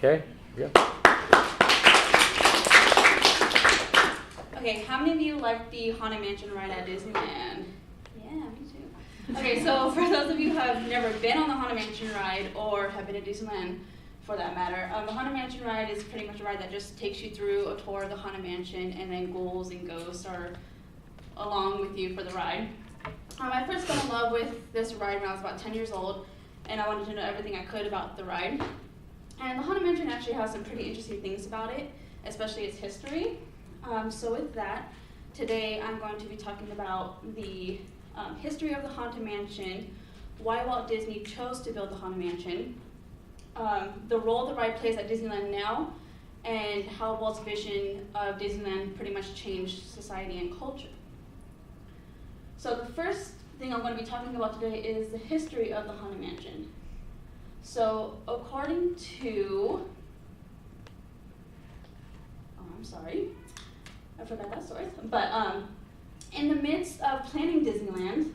Okay, yeah. Okay, how many of you like the Haunted Mansion ride at Disneyland? Yeah, me too. Okay, so for those of you who have never been on the Haunted Mansion ride or have been at Disneyland for that matter, the Haunted Mansion ride is pretty much a ride that just takes you through a tour of the Haunted Mansion, and then ghouls and ghosts are along with you for the ride. I first fell in love with this ride when I was about 10 years old, and I wanted to know everything I could about the ride. And the Haunted Mansion actually has some pretty interesting things about it, especially its history. So with that, today I'm going to be talking about the history of the Haunted Mansion, why Walt Disney chose to build the Haunted Mansion, the role the ride plays at Disneyland now, and how Walt's vision of Disneyland pretty much changed society and culture. So the first thing I'm going to be talking about today is the history of the Haunted Mansion. So according to, I forgot that source, but in the midst of planning Disneyland,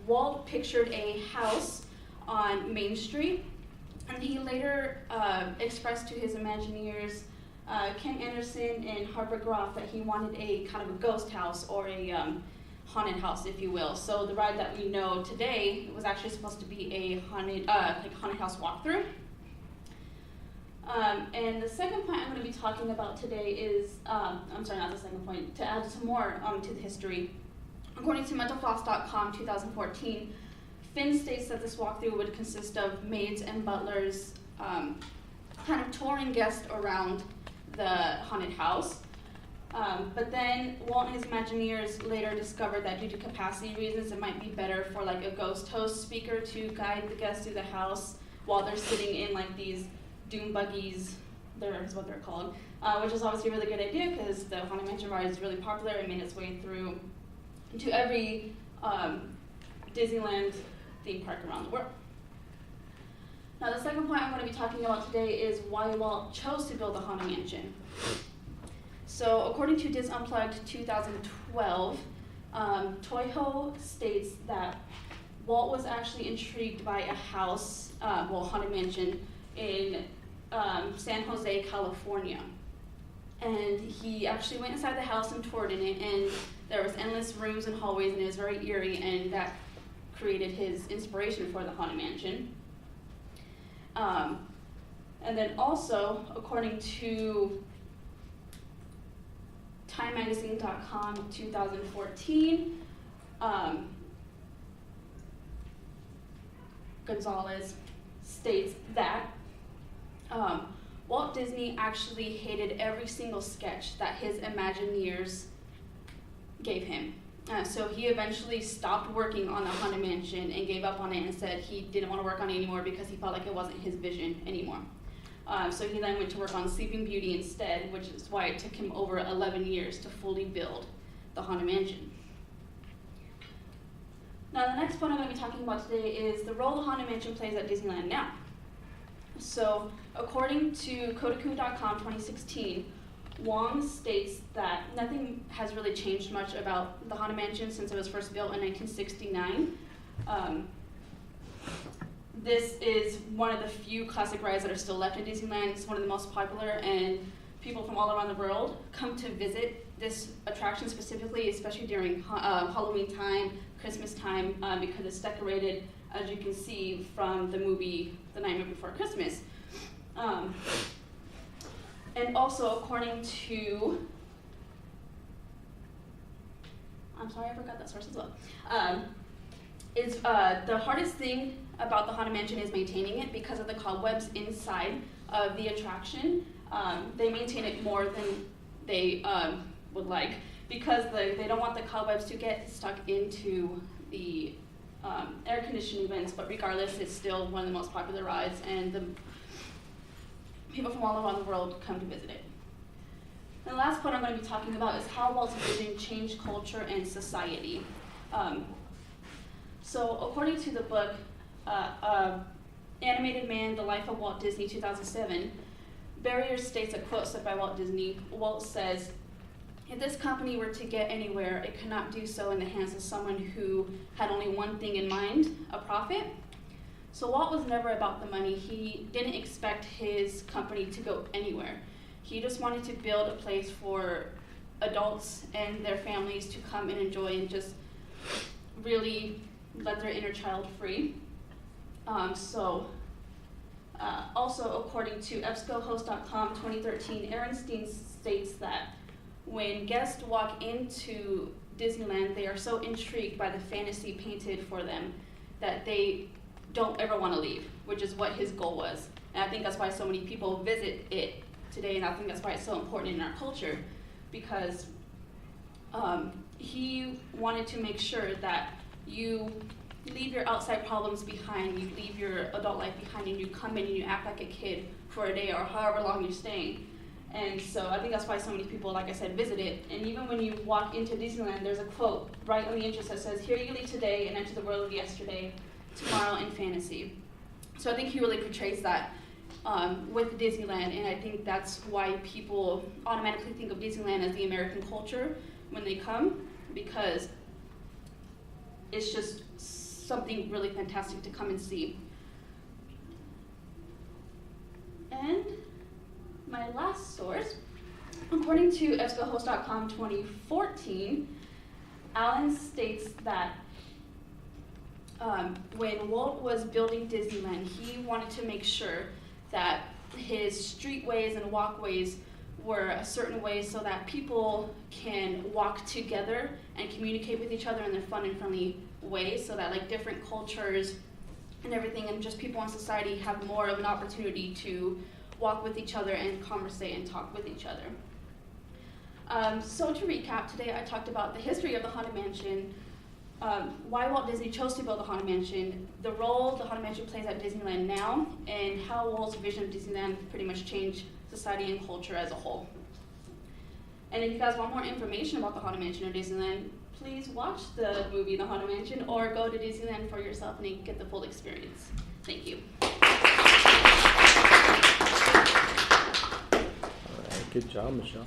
Walt pictured a house on Main Street, and he later expressed to his Imagineers, Ken Anderson and Harper Groff, that he wanted a kind of a ghost house or a haunted house, if you will. So the ride that we know today was actually supposed to be a haunted house walkthrough. And the second point I'm going to be talking about today is, not the second point, to add some more to the history. According to MentalFloss.com 2014, Finn states that this walkthrough would consist of maids and butlers kind of touring guests around the haunted house. But then Walt and his Imagineers later discovered that due to capacity reasons, it might be better for like a ghost host speaker to guide the guests through the house while they're sitting in like these doom buggies, is what they're called, which is obviously a really good idea because the Haunted Mansion ride is really popular and made its way through to every Disneyland theme park around the world. Now the second point I'm going to be talking about today is why Walt chose to build the Haunted Mansion. So according to Dis Unplugged 2012, Toho states that Walt was actually intrigued by a house, Haunted Mansion, in San Jose, California. And he actually went inside the house and toured in it, and there was endless rooms and hallways, and it was very eerie, and that created his inspiration for the Haunted Mansion. And then also, according to TimeMagazine.com 2014, Gonzalez states that Walt Disney actually hated every single sketch that his Imagineers gave him. So he eventually stopped working on the Haunted Mansion and gave up on it and said he didn't want to work on it anymore because he felt like it wasn't his vision anymore. So he then went to work on Sleeping Beauty instead, which is why it took him over 11 years to fully build the Haunted Mansion. Now the next point I'm going to be talking about today is the role the Haunted Mansion plays at Disneyland now. So according to Kotaku.com 2016, Wong states that nothing has really changed much about the Haunted Mansion since it was first built in 1969. This is one of the few classic rides that are still left in Disneyland. It's one of the most popular, and people from all around the world come to visit this attraction specifically, especially during Halloween time, Christmas time, because it's decorated, as you can see from the movie The Nightmare Before Christmas. And also, according to, I forgot that source as well, the hardest thing about the Haunted Mansion is maintaining it because of the cobwebs inside of the attraction. They maintain it more than they would like because they don't want the cobwebs to get stuck into the air conditioning vents, but regardless, it's still one of the most popular rides, and the people from all around the world come to visit it. And the last point I'm going to be talking about is how Walt's vision changed culture and society. So according to the book, Animated Man, The Life of Walt Disney, 2007, Barrier states a quote said by Walt Disney. Walt says, "If this company were to get anywhere, it could not do so in the hands of someone who had only one thing in mind, a profit. So Walt was never about the money. He didn't expect his company to go anywhere. He just wanted to build a place for adults and their families to come and enjoy and just really let their inner child free. Also, according to EBSCOhost.com 2013, Aaronstein states that when guests walk into Disneyland, they are so intrigued by the fantasy painted for them that they don't ever want to leave, which is what his goal was. And I think that's why so many people visit it today, and I think that's why it's so important in our culture, because he wanted to make sure that you leave your outside problems behind, you leave your adult life behind, and you come in and you act like a kid for a day or however long you're staying. And so I think that's why so many people, like I said, visit it. And even when you walk into Disneyland, there's a quote right on the entrance that says, "Here you leave today and enter the world of yesterday, tomorrow in fantasy." So I think he really portrays that with Disneyland, and I think that's why people automatically think of Disneyland as the American culture when they come, because it's just something really fantastic to come and see. And my last source, according to EBSCOhost.com 2014, Allen states that when Walt was building Disneyland, he wanted to make sure that his streetways and walkways were a certain way so that people can walk together and communicate with each other in their fun and friendly ways, so that like different cultures and everything and just people in society have more of an opportunity to walk with each other and conversate and talk with each other. So to recap, today I talked about the history of the Haunted Mansion, why Walt Disney chose to build the Haunted Mansion, the role the Haunted Mansion plays at Disneyland now, and how Walt's vision of Disneyland pretty much changed society and culture as a whole. And if you guys want more information about the Haunted Mansion or Disneyland, please watch the movie The Haunted Mansion or go to Disneyland for yourself and get the full experience. Thank you. All right, good job, Michelle.